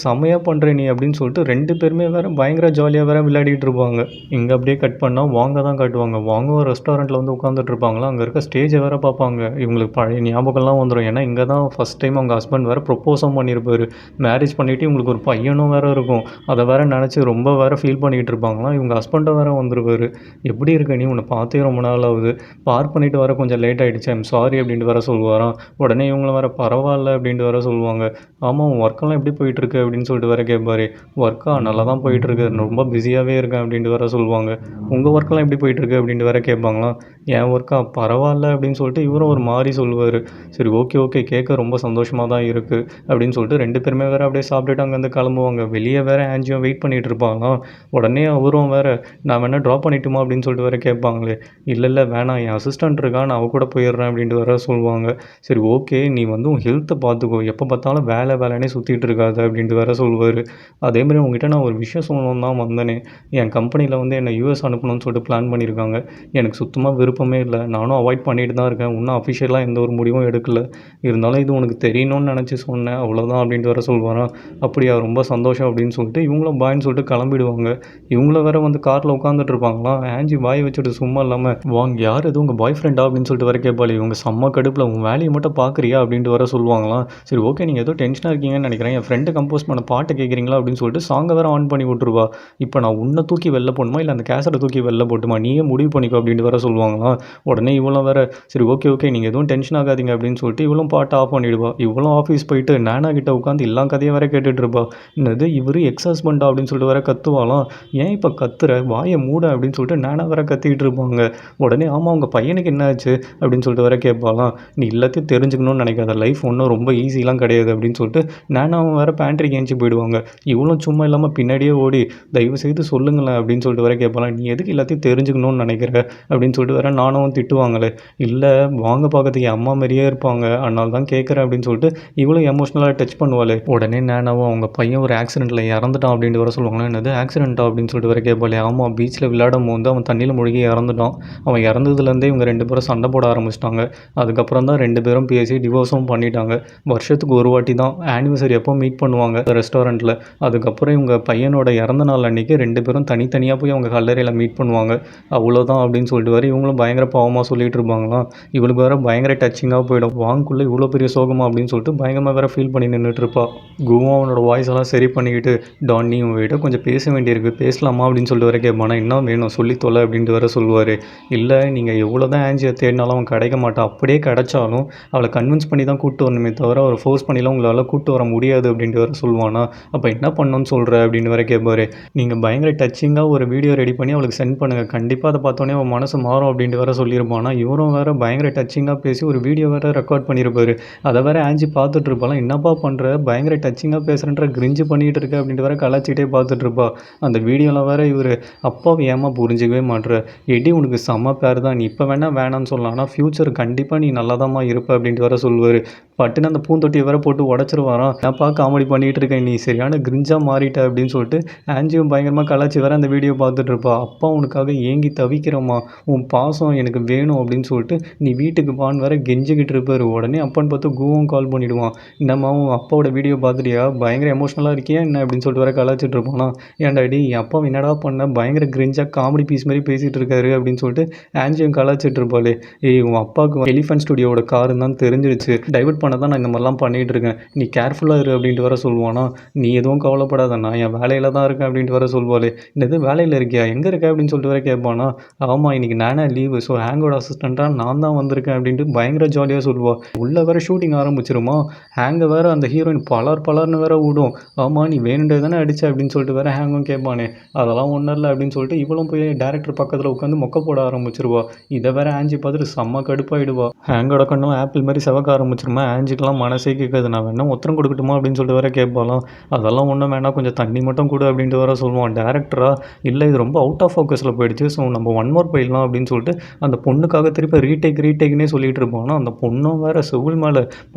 செம்மையாக பண்ணுற நீ அப்படின்னு சொல்லிட்டு ரெண்டு பேருமே வேறு பயங்கர ஜாலியாக வேறு விளையாடிட்டு இருப்பாங்க. இங்கே அப்படியே கட் பண்ணால் வாங்க தான் காட்டுவாங்க. வாங்க ஒரு ரெஸ்டாரண்ட்டில் வந்து உட்காந்துட்டு இருப்பாங்களா. அங்கே இருக்க ஸ்டேஜை வேறு பார்ப்பாங்க. இவங்களுக்கு பழைய ஞாபகம்லாம் வந்துடும். ஏன்னா இங்கே தான் ஃபஸ்ட் டைம் அவங்க ஹஸ்பண்ட் வேறு ப்ரொப்போஸும் பண்ணியிருப்பார். மேரேஜ் பண்ணிவிட்டு இவங்களுக்கு ஒரு பையனும் வேறு இருக்கும். அதை வேறு நினச்சி ரொம்ப வேறு ஃபீல் பண்ணிகிட்டு இருப்பாங்களாம். இவங்க ஹஸ்பண்டை வேறு வந்துருவார். எப்படி இருக்க நீ, உன்னை பார்த்தே ரொம்ப நாள் ஆகுது, பார்க் பண்ணிவிட்டு வர கொஞ்சம் லேட் ஆகிடுச்சு, ஐம் சாரி அப்படின்ட்டு வேறு சொல்லுவாராம். உடனே இவங்களும் வேறு பரவாயில்ல அப்படின்ட்டு வேறு சொல்லுவாங்க. ஆமாம் ஒர்க்கெல்லாம் எப்படி போயிட்டுருக்கு அப்படின்னு சொல்லிட்டு வேறு கேட்பாரு. ஒர்க்கா நல்லா தான் போயிட்டுருக்கு, ரொம்ப பிஸியாகவே இருக்கேன் அப்படின்ட்டு வேறு சொல்லுவாங்க. உங்கள் ஒர்க்கெல்லாம் எப்படி போயிட்டுருக்கு அப்படின்ட்டு வேறு கேட்பாங்களாம். என் ஒர்க்கா பரவாயில்ல அப்படின்னு சொல்லிட்டு இவரும் ஒரு மாதிரி சொல்லுவார். சரி ஓகே கேட்க ரொம்ப சந்தோஷமாக தான் இருக்குது அப்படின்னு சொல்லிட்டு ரெண்டு பேருமே வேறு அப்படியே சாப்பிட்டுட்டு அங்கேருந்து கிளம்புவாங்க. வெளியே வேறு ஆன்ஜியோ வெயிட் பண்ணிகிட்டு இருப்பாங்களாம். உடனே அவரும் வேறு நான் வேணால் ட்ராப் பண்ணிட்டுமா அப்படின்னு சொல்லிட்டு வேறு கேட்பாங்களே. இல்லை வேணாம், என் அசிஸ்டன்ட் இருக்கா, நான் அவ கூட போயிடுறேன் அப்படின்ட்டு வேறு சொல்லுவாங்க. சரி ஓகே நீ வந்து உன் ஹெல்த்தை பார்த்துக்கோ, எப்போ பார்த்தாலும் வேலைனே சுற்றிட்டு இருக்காது அப்படின்ட்டு வேறு சொல்லுவார். அதேமாதிரி உங்ககிட்ட நான் ஒரு விஷயம் சொல்லணும்னு தான் வந்தேனே, என் கம்பெனியில் வந்து என்னை யூஎஸ் அனுப்பணும்னு சொல்லிட்டு பிளான் பண்ணியிருக்காங்க. எனக்கு சுத்தமாக விருப்பமே இல்லை, நானும் அவாய்ட் பண்ணிட்டு தான் இருக்கேன், இன்னும் அஃபிஷியலாக எந்த ஒரு முடிவும் எடுக்கலை, இருந்தாலும் இது உனக்கு தெரியணும்னு நினச்சி சொன்னேன் அவ்வளோதான் அப்படின்ட்டு வேறு சொல்லுவாராம். அப்படியா ரொம்ப சந்தோஷம் அப்படின்னு சொல்லிட்டு இவங்களும் பாயின்னு சொல்லிட்டு கிளம்பிடுவாங்க. இவங்கள வேறு வந்து காரில் உட்காந்துட்டு இருப்பாங்களாம். ஆன்ஜி வாய் வச்சுட்டு சும்மா இல்லாமல் வாங்க யார் எதுவும் உங்கள் பாய் ஃப்ரெண்டா அப்படின்னு சொல்லிட்டு வர கேட்பாளே. இவங்க செம்ம கடுப்பில் உன் வேலையை மட்டும் பார்க்குறியா அப்படின்ட்டு வர சொல்லுவாங்களாம். சரி ஓகே நீங்கள் ஏதோ டென்ஷனாக இருக்கீங்கன்னு நினைக்கிறேன், என் ஃப்ரெண்டு கம்போஸ் பண்ண பாட்டு கேட்குறீங்களா அப்படின்னு சொல்லிட்டு சாங்கை வேறு ஆன் பண்ணி விட்ருவா. இப்போ நான் உன்னை தூக்கி வெளில போடணுமா இல்லை அந்த கேசட்டை தூக்கி வெளில போட்டுமா, நீயே முடிவு பண்ணிக்கோ அப்படின்ட்டு வர சொல்லுவாங்களாம். உடனே இவளும் வேறு சரி ஓகே நீங்கள் எதுவும் டென்ஷன் ஆகாதீங்க அப்படின்னு சொல்லிட்டு இவளும் பாட்டு ஆஃப் பண்ணிவிடுவா. இவளும் ஆஃபீஸ் போயிட்டு நானா கிட்ட உட்காந்து எல்லா கதையும் வேறு கேட்டுட்டு இருப்பா. என்னது இவர் எக்ஸ் ஹஸ்பண்டா அப்படின்னு சொல்லிட்டு வேறு கத்துவாலாம். ஏன் இப்போ கத்துற, வாயை மூட அப்படின்னு சொல்லிட்டு நானா வேறு கத்திக்கிட்டு இருப்பாங்க. உடனே ஆமாம் உங்கள் பையனுக்கு என்ன ஆச்சு அப்படின்னு சொல்லிட்டு வேறு கேட்பாலாம். நீ எல்லாத்தையும் தெரிஞ்சுக்கணும்னு நினைக்காத, லைஃப் ஒன்றும் ரொம்ப ஈஸிலாம் கிடையாது அப்படின்னு சொல்லிட்டு நானும் வேறு பேண்ட்ரிக்கு ஏஞ்சி போயிடுவாங்க. இவளும் சும்மா இல்லாமல் பின்னாடியே ஓடி தயவு செய்து சொல்லுங்களேன் அப்படின்னு சொல்லிட்டு வேறு கேட்பாலாம். நீ எதுக்கு எல்லாத்தையும் தெரிஞ்சுக்கணும்னு நினைக்கிற அப்படின்னு சொல்லிட்டு வேறு நானும் திட்டுவாங்களே. இல்லை வாங்க பார்க்கறதுக்கு என் அம்மா மாதிரியே இருப்பாங்க, அதனால தான் கேட்குறேன் அப்படின்னு சொல்லிட்டு இவளும் எமோஷ்னலாக டச் பண்ணுவாளே. உடனே நானாவும் அவங்க பையன் ஒரு ஆக்சிடெண்ட்டில் இறந்துட்டான் அப்படின்ட்டு வர சொல்லுவாங்களா. என்னது ஆக்சிடெண்ட்டா அப்படின்னு சொல்லிட்டு வர கேட்பாளே. ஆமாம் பீச்சில் விளையாடும் போது அவன் தண்ணியில் மூழ்கி இறந்துட்டான். அவன் இறந்ததுலேருந்தே இவங்க ரெண்டு பேரும் சண்டை போட ஆரம்பிச்சிட்டாங்க. அதுக்கப்புறம் தான் ரெண்டு பேரும் பேசி டிவோர்ஸும் பண்ணிட்டாங்க. வருஷத்துக்கு ஒரு வாட்டி தான் ஆனிவர்சரி அப்போ மீட் பண்ணுவாங்க ரெஸ்டாரண்ட் ரெஸ்டாரண்ட்டில். அதுக்கப்புறம் இவங்க பையனோட இறந்த நாள் அன்றைக்கி 2 பேரும் தனித்தனியாக போய் அவங்க கல்லறையில் மீட் பண்ணுவாங்க. அவ்வளோதான் அப்படின்னு சொல்லிட்டு வேறு இவங்களும் பயங்கர பாவமாக சொல்லிகிட்டு இருப்பாங்களாம். இவளுக்கு வேறு பயங்கர டச்சிங்காக போயிடும். வாங்குக்குள்ளே இவ்வளோ பெரிய சோகமா அப்படின்னு சொல்லிட்டு பயங்கரமாக வேறு ஃபீல் பண்ணி நின்றுட்டுருப்பா. குவும் அவனோட வாய்ஸ் எல்லாம் சரி பண்ணிக்கிட்டு, டான் நீ உங்ககிட்ட கொஞ்சம் பேச வேண்டியிருக்கு, பேசலாமா அப்படின்னு சொல்லிட்டு வேறு கேட்பானா. என்ன வேணும் சொல்லி தொலை அப்படின்ட்டு வேறு சொல்லுவார். இல்லை நீங்கள் எவ்வளோ தான் ஆன்ஜியை தேடினாலும் அவன் கிடைக்க மாட்டான். அப்படியே கிடைச்சாலும் அவளை கன்வின்ஸ் பண்ணி தான் கூப்பிட்டு வரணுமே தவிர அவரை ஃபோர்ஸ் பண்ணிலாம் உங்களால் கூப்பிட்டு வர முடியாது அப்படின்ட்டு வேறு சொல்லுவானா. அப்போ என்ன பண்ணணும்னு சொல்கிற அப்படின்னு வேறு கேட்பார். நீங்கள் பயங்கர டச்சிங்காக ஒரு வீடியோ ரெடி பண்ணி அவளுக்கு சென்ட் பண்ணுங்கள், கண்டிப்பாக அதை பார்த்தோன்னே அவன் மனசு மாறும் அப்படின்ட்டு வேறு சொல்லியிருப்பானா. இவரும் வேறு பயங்கர டச்சிங்காக பேசி ஒரு வீடியோ வேறு ரெக்கார்ட் பண்ணியிருப்பார். அதை வேறு ஆன்ஜி பார்த்துட்டு இருப்பாலாம். என்னப்பா பண்ணுற, பயங்கர டச்சிங்காக பேசுகிறேன்ற, கிரிஞ்சு பண்ணிகிட்டு இருக்க அப்படின்ட்டு வேறு கலாச்சிக்கிட்டே பார்த்துட்ருப்பா. அந்த வீடியோவில் வேறு இவர் அப்பாவை ஏமா புரிஞ்சிக்கவே மாட்டுற, எடி உனக்கு செம்ம பேர் தான், நீ இப்போ வேணான்னு சொல்லலாம், ஆனால் ஃப்யூச்சர் கண்டிப்பாக நீ நல்லாதாம்மா இருப்ப அப்படின்ட்டு வேறு சொல்லுவார். பட்டுன்னு அந்த பூந்தொட்டியை வேற போட்டு உடச்சிருவாராம். என்னப்பா காமெடி பண்ணிகிட்டு இருக்கேன், நீ சரியான கிரிஞ்சாக மாறிட்ட அப்படின்னு சொல்லிட்டு ஆன்ஜியும் பயங்கரமாக கலாச்சி வேற அந்த வீடியோ பார்த்துட்டு இருப்பா. அப்பா உனக்காக ஏங்கி தவிக்கிறம்மா, உன் பாசம் எனக்கு வேணும் அப்படின்னு சொல்லிட்டு நீ வீட்டுக்கு வான்னு வேற கெஞ்சிக்கிட்டு இருப்பார். உடனே அப்பன்னு பார்த்து கூவும் கால் பண்ணிவிடுவான். என்னம்மா உன் அப்பாவோட வீடியோ பார்த்துட்டியா, பயங்கர எமோஷ்னலாக இருக்கியா என்ன அப்படின்னு சொல்லிட்டு வேற கலாச்சிட்டு இருப்பானா. ஏன்டாடி என் அப்பா என்னடா பண்ண, பயங்கர கிரிஞ்சாக காமெடி பீஸ் மாதிரி பேசிகிட்டு இருக்காரு அப்படின்னு சொல்லிட்டு ஆன்ஜியும் கலாச்சிட்டு இருப்பாளே. ஏய் உன் அப்பாவுக்கு எலிஃபென்ட் ஸ்டுடியோட காருன்னு தான் தெரிஞ்சிடுச்சு, டைவர்ட் பண்ண தான் நான் இந்த மாதிரிலாம் பண்ணிகிட்டு இருக்கேன், நீ கேர்ஃபுல்லாக இரு அப்படின்ட்டு வேற சொல்லுவானா. நீ எதுவும் கவலைப்படாத, நான் என் வேலையில் தான் இருக்கேன் அப்படின்ட்டு வேற சொல்வாளே. என்னது வேலையில் இருக்கியா, எங்கே இருக்க அப்படின்னு சொல்லிட்டு வேற கேட்பானா. ஆமாம் இன்னைக்கு நானே லீவு, ஸோ ஹேங்கோட அசிஸ்டண்ட்டாக நான் தான் வந்திருக்கேன் அப்படின்ட்டு பயங்கர ஜாலியாக சொல்லுவாள். உள்ளே வேற ஷூட்டிங் ஆரம்பிச்சிருமா. ஹேங்கை வேற அந்த ஹீரோயின் பலர்னு வேற விடும். ஆமாம் நீ வேணுண்டே தானே அடிச்ச அப்படின்னு சொல்லிட்டு வேற ஹேங்கும் கேட்பானே. அதெல்லாம் ஒன்றும் இல்லை அப்படின்னு சொல்லிட்டு இவளும் போய் டேரக்டர் பக்கத்தில் உட்காந்து மொக்க போட ஆரம்பிச்சிருவா. இதை வேற ஆன்ஜி பார்த்துட்டு செம்ம கடுப்பாயிடுவா. ஹேங்கோட கண்ணும் ஆப்பிள் மாதிரி செவக்க ஆரம்பிச்சிருமா. ஆன்ஜிக்கெலாம் மனசே கேட்காது. நான் வேணா உத்தரம் கொடுக்கட்டுமா அப்படின்னு சொல்லிட்டு வேற கேட்பாலாம். அதெல்லாம் ஒன்றும் வேணாம், கொஞ்சம் தண்ணி மட்டும் கொடு அப்படின்ட்டு வேற சொல்லுவான். டேரக்டரா இல்லை இது ரொம்ப அவுட் ஆஃப் ஃபோக்கஸில் போயிடுச்சு, ஸோ நம்ம ஒன் மோர் போயிடலாம் அப்படின்னு சொல்லிட்டு அந்த பொண்ணுக்காக திருப்பி ரீடேக்னே சொல்லிட்டு இருப்பான். அந்த பொண்ணும் வேற செவில் மேலே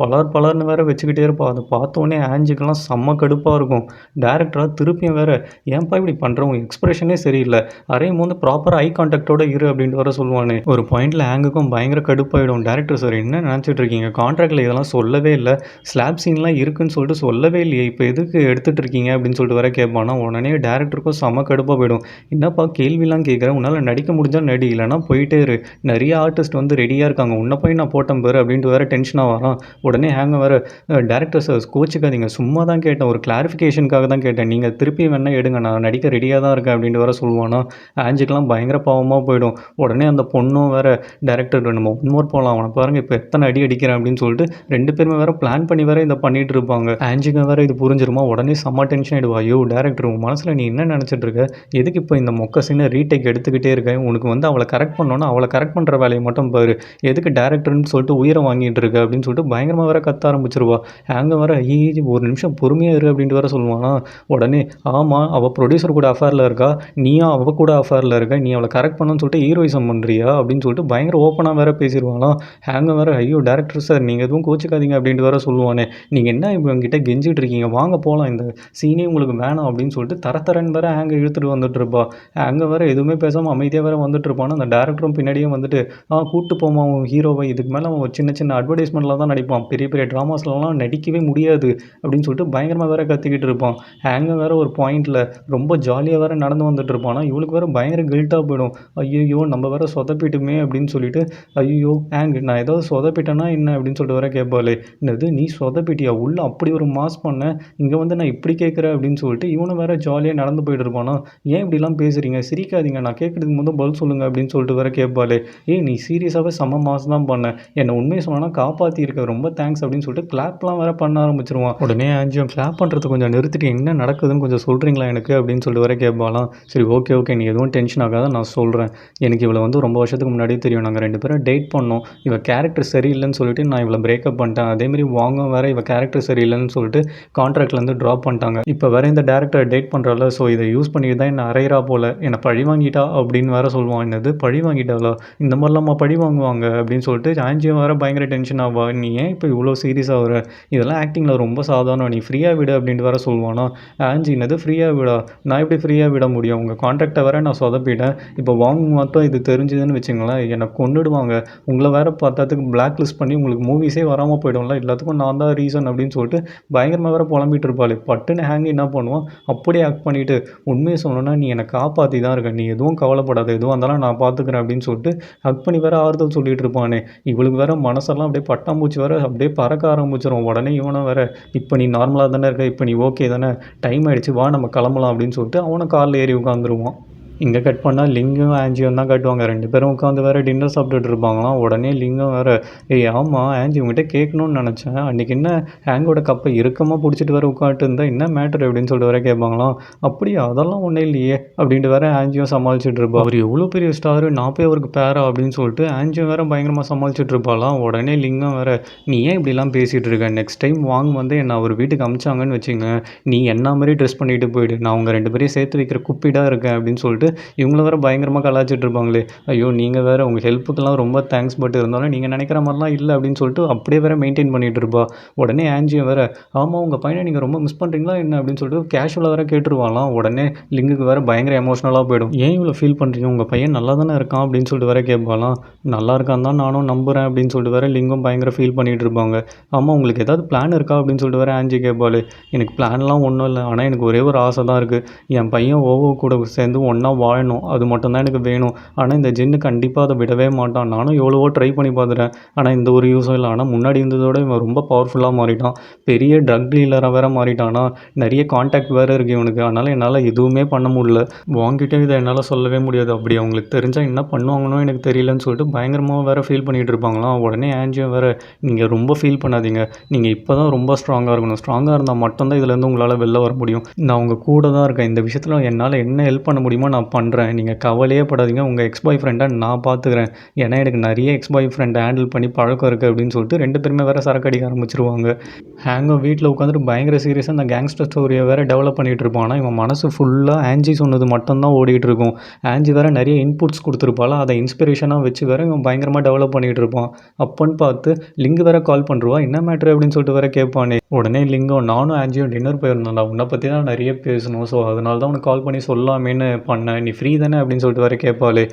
பலர்னு வேற வச்சுக்கிட்டே இருப்பாள். அதை பார்த்தோன்னே ஆன்ஜிக்கெல்லாம் செம்ம கடுப்பாக இருக்கும். டேரக்டரா திருப்பியும் வேற ஏன்ப்பா இப்படி பண்ணுறவங்க, எக்ஸ்பிரஷனே சரியில்லை, அரையும் போது ப்ராப்பராக ஐ கான்டாக்டோட இரு அப்படின்ட்டு வர சொல்லுவானே. ஒரு பாயிண்டில் ஹேங்குக்கும் பயங்கர கடுப்பாயிடும். டேரக்டர் சார் என்ன நினச்சிட்டு இருக்கீங்க, கான்ட்ராக்டில் இதெல்லாம் சொல்லவே இல்லை, ஸ்லாப் சீன்லாம் இருக்குன்னு சொல்லிட்டு சொல்லவே இல்லையே, இப்போ எதுக்கு எடுத்துகிட்டு இருக்கீங்க அப்படின்னு சொல்லிட்டு வர கேட்பானா. உடனே டேரக்டருக்கும் செம கடுப்பாக போயிடும். என்னப்பா கேள்விலாம் கேட்குறேன், உன்னால் நடிக்க முடிஞ்சால் நடி, இல்லைனா போயிட்டே இரு, நிறைய ஆர்டிஸ்ட் வந்து ரெடியாக இருக்காங்க, உன்னை போய் நான் போட்டேன் பாரு அப்படின்ட்டு வேறு டென்ஷனாக வரான். உடனே ஹேங்க வேறு டேரக்டர் சார் கோச்சிக்காதீங்க, சும்மா தான் கேட்டேன், ஒரு கிளாரிஃபிகேஷனுக்காக தான் கேட்டேன், நீங்கள் திருப்பி வேணா எடுங்க, நான் நடிக்க ரெடியாக தான் இருக்கேன் அப்படின்ட்டு வேறு சொல்லுவானா. ஆன்ஜிக்கெலாம் பயங்கர பாவமாக போயிடும். உடனே அந்த பொண்ணும் வேறு டேரக்டர் நம்ம இன்னொரு போகலாம், அவனை பாருங்கள் இப்போ எத்தனை அடி அடிக்கிறேன் அப்படின்னு சொல்லிட்டு 2 பேருமே வேறு பிளான் பண்ணி வேறு இதை பண்ணிகிட்டு இருப்பாங்க. ஆன்ஜிக்கு வேறு இது புரிஞ்சிருமா. உடனே செம்ம டென்ஷன் ஆகிடுவா. ஐயோ டேரக்டர் உன் மனசில் நீ என்ன நினச்சிட்டு இருக்க, எதுக்கு இப்போ இந்த மொக்க சீனை ரீடேக் எடுத்துக்கிட்டே இருக்கேன், உனக்கு வந்து அவளை கரெக்ட் பண்ணோன்னா அவளை கரெக்ட் பண்ணுற வேலையை மட்டும் பாரு, எதுக்கு டேரக்டர்னு சொல்லிட்டு உயிரை வாங்கிட்டு இருக்க அப்படின்னு சொல்லிட்டு பயங்கரமாக வேறு கத்த ஆரம்பிச்சிருவா. அங்கே வர ஒரு நிமிஷம் பொறுமையாக இரு அப்படின்ட்டு வேறு சொல்லுவானா. உடனே ஆமாம் அவள் ப்ரொடியூசர் கூட அஃபேரில் இருக்கா, நீயும் அவள் கூட அஃபேரில் இருக்க, நீ அவளை கரெக்ட் பண்ணணும்னு சொல்லிட்டு ஹீரோயிசம் பண்ணுறியா அப்படின்னு சொல்லிட்டு பயங்கர ஓப்பனாக வேறு பேசிடுவானா. ஹேங்க வேறு ஐயோ டேரக்டர் சார் நீங்கள் எதுவும் கோச்சிக்காதீங்க அப்படின்ட்டு வேறு சொல்லுவானே. நீங்கள் என்ன இப்போ என்கிட்ட கெஞ்சிட்டு இருக்கீங்க, வாங்க போகலாம், இந்த சீனே உங்களுக்கு வேணாம் அப்படின்னு சொல்லிட்டு தரன்னு வேறு ஹேங்க இழுத்துட்டு வந்துட்டு இருப்பா. அங்கே வேறு எதுவுமே பேசாமல் அமைதியாக வேறு வந்துட்டு இருப்பானா. அந்த டேரக்டரும் பின்னாடியே வந்துட்டு கூப்பிட்டு போமா அவன் ஹீரோவை, இதுக்கு மேலே அவன் சின்ன அட்வர்டைஸ்மெண்ட்டில் தான் நடிப்பான், பெரிய ட்ராமாஸ்லாம் நடிக்கவே முடியாது அப்படின்னு சொல்லிட்டு பயங்கரமாக வேறு கத்திக்கிட்டு இருப்பான். ஹேங்க வேறு ஒரு பாயிண்டில் ரொம்ப ஜாலியாக வேறு நடந்து வந்துட்டு இருப்பானா. இவளுக்கு வேறு பயங்கர கில்ட்டாக போயிடும். ஐயோ நம்ம வேறு சொதப்பிட்டுமே அப்படின்னு சொல்லிட்டு ஐயோ ஹேங் நான் ஏதாவது சொதப்பிட்டேன்னா என்ன அப்படின்னு சொல்லிட்டு வேறு கேட்பாளே. என்னது நீ சொதப்பிட்டியா, உள்ள அப்படி ஒரு மாஸ் பண்ண, இங்கே வந்து நான் இப்படி கேட்குறேன் அப்படின்னு சொல்லிட்டு இவனும் வேறு ஜாலியாக நடந்து போயிட்டு இருப்பானா. ஏன் இப்படிலாம் பேசுகிறீங்க, சிரிக்காதீங்க, நான் கேட்குறதுக்கு முதல் பதில் சொல்லுங்கள் அப்படின்னு சொல்லிட்டு வேறு கேட்பாளே. நீ சீரியஸாகவே செம்ம மாஸ் தான் பண்ண, என்னை உண்மையை சொன்னால் காப்பாற்றிருக்க, ரொம்ப தேங்க்ஸ் அப்படின்னு சொல்லிட்டு கிளாப்லாம் வேறு பண்ண ஆரம்பிச்சிருவான். உடனே ஆன்ஜியும் கிளாப் பண்ணுறது கொஞ்சம் நிறுத்திட்டு என்ன நடக்குதுன்னு கொஞ்சம் சொல்கிறீங்களா எனக்கு அப்படின்னு சொல்லிட்டு வேறு கேட்பாலாம். சரி ஓகே நீ எதுவும் டென்ஷன் ஆகாத, நான் சொல்கிறேன். எனக்கு இவளை வந்து ரொம்ப வருஷத்துக்கு முன்னாடியே தெரியும், நாங்கள் 2 பேரும் டேட் பண்ணோம், இவள் கேரக்டர் சரியில்லைன்னு சொல்லிட்டு நான் இவளை பிரேக்கப் பண்ணிட்டேன், அதேமாதிரி வாங்க வேறு இவள் கேரக்டர் சரியில்லைன்னு சொல்லிட்டு கான்ட்ராக்ட்லேருந்து ட்ராப் பண்ணிட்டாங்க, இப்போ வேறு இந்த டேரக்டர் டேட் பண்ணுறால, ஸோ இதை யூஸ் பண்ணிட்டு தான் என்னை அரைகிறா போல், என்னை பழி வாங்கிட்டா அப்படின்னு வேறு சொல்லுவான். என்னது பழி வாங்கிட்டாளா, இந்த மாதிரிலாமா பழி வாங்குவாங்க அப்படின்னு சொல்லிட்டு ஆன்ஜியும் வேறு பயங்கர டென்ஷன் ஆவா. நீ ஏன் இப்போ இவ்வளோ சீரியஸாக வர, இதெல்லாம் ஆக்டிங்கில் ரொம்ப சாதாரணம், நீ ஃப்ரீயாக விடு அப்படின்ட்டு வேறு சொல்லுவானா. ஆன்ஜி என்னது ஃப்ரீயாக விடா, நான் எப்படி ஃப்ரீயாக விட முடியும், உங்கள் கான்ட்ராக்டை வேறு நான் சொதப்பிட்டேன், இப்போ வாங்க மட்டும் இது தெரிஞ்சுதுன்னு வச்சுங்களேன் என்னை கொண்டுடுவாங்க, உங்களை வேறு பார்த்ததுக்கு பிளாக் லிஸ்ட் பண்ணி உங்களுக்கு மூவிஸே வராமல் இல்லாமல் போயிடும்ல, எல்லாத்துக்கும் நான் தான் ரீசன் அப்படின்னு சொல்லிட்டு பயங்கரமாக வேறு புலம்பிட்டு இருப்பாள். பட்டுன்னு ஹேங் என்ன பண்ணுவான், அப்படியே ஆக்ட் பண்ணிவிட்டு உண்மையை சொல்லணும்னா நீ என்னை காப்பாற்றி தான் இருக்க, நீ எதுவும் கவலைப்படாத, எதுவும் இருந்தாலும் நான் பார்த்துக்கிறேன் அப்படின்னு சொல்லிட்டு ஹக் பண்ணி வேறு ஆறுதல் சொல்லிட்டு இருப்பானே. இவளுக்கு வேறு மனசெல்லாம் அப்படியே பட்டாம்பூச்சி வேறு அப்படியே பறக்க ஆரம்பிச்சிடும். உடனே இவனும் வேறு இப்போ நீ நார்மலாக தானே இருக்க, இப்போ நீ ஓகே தானே, டைம் ஆகிடுச்சு வா நம்ம கிளம்பலாம் அப்படின்னு சொல்லிட்டு அவனும் காரில் ஏறி உட்காந்துருவான். இங்கே கட் பண்ணால் லிங்கும் ஆன்ஜியும் தான் காட்டுவாங்க. 2 பேரும் உட்காந்து வேறு டின்னர் சாப்பிட்டுட்டு இருப்பாங்களாம். உடனே லிங்கம் வேறு, ஏய் ஆமாம் ஆன்ஜி உங்ககிட்ட கேட்கணும்னு நினச்சேன், அன்றைக்கி என்ன ஹேங்கோட கப்பை இறுக்கமாக பிடிச்சிட்டு வேறு உட்காந்துட்டு இருந்தா என்ன மேட்டர் அப்படின்னு சொல்லிட்டு வேறு கேட்பாங்களாம். அப்படியா அதெல்லாம் ஒன்றும் இல்லையே அப்படின்ட்டு வேறு ஆன்ஜியும் சமாளிச்சுட்டு இருப்பா. அவர் எவ்வளோ பெரிய ஸ்டாரு, நான் போய் அவருக்கு பேரா அப்படின்னு சொல்லிட்டு ஆன்ஜியும் வேறு பயங்கரமாக சமாளிச்சுட்டு இருப்பாளாம். உடனே லிங்கம் வேறு, நீ ஏன் இப்படிலாம் பேசிகிட்டு இருக்க, நெக்ஸ்ட் டைம் வாங்க வந்து என்னை அவர் வீட்டுக்கு அமிச்சாங்கன்னு வச்சுங்க, நீ என்ன மாதிரி ட்ரெஸ் பண்ணிட்டு போயிடு, நான் உங்கள் 2 பேரையும் சேர்த்து வைக்கிற குப்பிடாக இருக்கேன் அப்படின்னு சொல்லிட்டு இவங்கள வேறு பயங்கரமாக கலாய்ச்சிட்டு இருப்பாங்களே. ஐயோ நீங்கள் வேறு உங்கள் ஹெல்ப்புக்கெல்லாம் ரொம்ப தேங்க்ஸ், பட் இருந்தாலும் நீங்கள் நினைக்கிற மாதிரிலாம் இல்லை அப்படின்னு சொல்லிட்டு அப்படியே வேறு மெயின்டைன் பண்ணிகிட்டு இருப்பா. உடனே ஆன்ஜியும் வேறு, ஆமாம் உங்கள் பையனை நீங்கள் ரொம்ப மிஸ் பண்ணுறீங்களா என்ன அப்படின்னு சொல்லிட்டு கேஷுவலாக வேறு கேட்டுருவாங்களாம். உடனே லிங்குக்கு வேறு பயங்கர எமோஷ்னலாக போயிடும். ஏன் இவ்வளோ ஃபீல் பண்ணுறீங்க, உங்கள் பையன் நல்லா தானே இருக்கான் அப்படின்னு சொல்லிட்டு வேறு கேட்பாலாம். நல்லா இருக்கான் தான் நானும் நம்புகிறேன் அப்படின்னு சொல்லிட்டு வேறு லிங்கும் பயங்கர ஃபீல் பண்ணிகிட்டு இருப்பாங்க. ஆமாம் உங்களுக்கு ஏதாவது பிளான் இருக்கா அப்படின்னு சொல்லிட்டு வேறு ஆன்ஜி கேட்பாள். எனக்கு பிளான்லாம் ஒன்றும் இல்லை, ஆனால் எனக்கு ஒரே ஒரு ஆசை தான் இருக்குது, என் பையன் ஓவோ கூட சேர்ந்து ஒன்றா வாழணும், அது மட்டும்தான் எனக்கு வேணும். ஆனால் இந்த ஜின்னு கண்டிப்பாக அதை விடவே மாட்டான். நானும் எவ்வளவோ ட்ரை பண்ணி பார்த்துட்டேன், ஆனால் இந்த ஒரு யூஸும் இல்லை. ஆனால் முன்னாடி இருந்ததோட இவன் ரொம்ப பவர்ஃபுல்லாக மாறிட்டான், பெரிய ட்ரக் டீலராக வேறு மாறிட்டானா, நிறைய கான்டாக்ட் வேறு இருக்குது இவனுக்கு. அதனால் என்னால் எதுவுமே பண்ண முடியல, வாங்கிட்டே இதை என்னால் சொல்லவே முடியாது, அப்படி அவங்களுக்கு தெரிஞ்சால் என்ன பண்ணுவாங்கன்னு எனக்கு தெரியலன்னு சொல்லிட்டு பயங்கரமாக வேறு ஃபீல் பண்ணிகிட்டு இருப்பாங்களாம். உடனே ஆன்ஜியும் வேறு, நீங்கள் ரொம்ப ஃபீல் பண்ணாதீங்க, நீங்கள் இப்போ தான் ரொம்ப ஸ்ட்ராங்காக இருக்கணும், ஸ்ட்ராங்காக இருந்தால் மட்டும்தான் இதுலேருந்து உங்களால் வெளில வர முடியும். நான் உங்கள் கூட தான் இருக்கேன், இந்த விஷயத்தில் என்னால் என்ன ஹெல்ப் பண்ண முடியுமோ நான் பண்ணுறேன், நீங்கள் கவலையே படாதீங்க, உங்கள் எக்ஸ் பாய் ஃப்ரெண்டை நான் பார்த்துக்கிறேன், ஏன்னா எனக்கு நிறைய எக்ஸ் பாய் ஃப்ரெண்டை ஹேண்டில் பண்ணி பழக்கம் இருக்குது அப்படின்னு சொல்லிட்டு 2 பேருமே வேறு சரக்கு அடிக்க ஆரம்பிச்சிருவாங்க. ஹேங்கும் வீட்டில் உட்காந்துட்டு பயங்கர சீரியஸாக அந்த கேங்ஸ்டர் ஸ்டோரியை வேறு டெவலப் பண்ணிகிட்டு இருப்பான். ஆனால் இவன் மனசு ஃபுல்லாக ஆன்ஜி சொன்னது மட்டும்தான் ஓடிட்டு இருக்கும். ஆன்ஜி வேறு நிறைய இன்புட்ஸ் கொடுத்துருப்பாள், அதை இன்ஸ்பிரேஷனாக வச்சு வேறு இவன் பயங்கரமாக டெவலப் பண்ணிகிட்டு இருப்பான். அப்போன்னு பார்த்து லிங்கு வேறு கால் பண்ணுருவா, என்ன மேட்ரு அப்படின்னு சொல்லிட்டு வேறு கேட்பானே. உடனே லிங்கம், நானும் ஆன்ஜியும் டின்னர் போயிருந்தோம்டா, உன்னை பற்றி தான் நிறைய பேசணும், ஸோ அதனால தான் உனக்கு கால் பண்ணி சொல்லாமேன்னு பண்ணேன், நீ ஃப்ரீ தானே அப்படின்னு சொல்லிட்டு வேறு கேட்பாளே.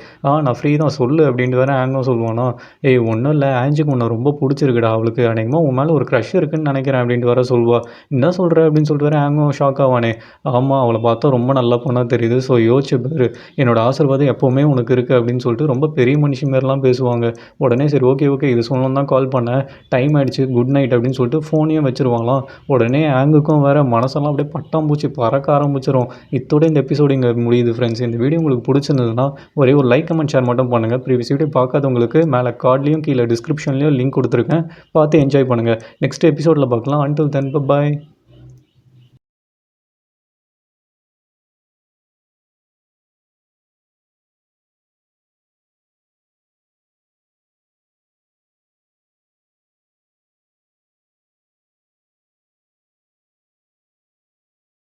நான் ஃப்ரீ தான் சொல்லு அப்படின்ட்டு வேறு ஆங்கும் சொல்லுவானா. ஏய் ஒன்றும் இல்லை, ஆன்ஜிக்கு உன்னை ரொம்ப பிடிச்சிருக்குடா, அவளுக்கு அநேகமாக உன் மேலே ஒரு க்ரஷ் இருக்குன்னு நினைக்கிறேன் அப்படின்ட்டு வேறு சொல்லுவா. என்ன சொல்கிற அப்படின்னு சொல்லிட்டு வேறு ஆங்கும் ஷாக் ஆவானே. ஆமாம் அவளை பார்த்தா ரொம்ப நல்ல பொண்ணாக தெரியுது, ஸோ யோசிச்சு பாரு, என்னோட ஆசீர்வாதம் எப்போவுமே உனக்கு இருக்குது அப்படின்னு சொல்லிட்டு ரொம்ப பெரிய மனுஷி மாரிலாம் பேசுவாங்க. உடனே சரி ஓகே இது சொல்லணும் தான் கால் பண்ணேன், டைம் ஆகிடுச்சு குட் நைட் அப்படின்னு சொல்லிட்டு ஃபோனையும் வச்சுருவாங்களாம். உடனே ஆங்குக்கும் வேறு மனசெல்லாம் அப்படியே பட்டாம்பூச்சி பறக்க ஆரம்பிச்சிடும். இத்தோட இந்த எபிசோடு இங்கே முடியுது ஃப்ரெண்ட்ஸ். இந்த வீடியோ உங்களுக்கு பிடிச்சிருந்ததுன்னா ஒரே ஒரு லைக் கமெண்ட் ஷேர் மட்டும் பண்ணுங்கள். ப்ரீவியஸ் வீடியோ பார்க்காதவங்களுக்கு மேலே கார்ட்லேயும் கீழே டிஸ்கிரிப்ஷன்லேயும் லிங்க் கொடுத்துருக்கேன், பார்த்து என்ஜாய் பண்ணுங்கள். நெக்ஸ்ட் எபிசோடில் பார்க்கலாம். Until then by.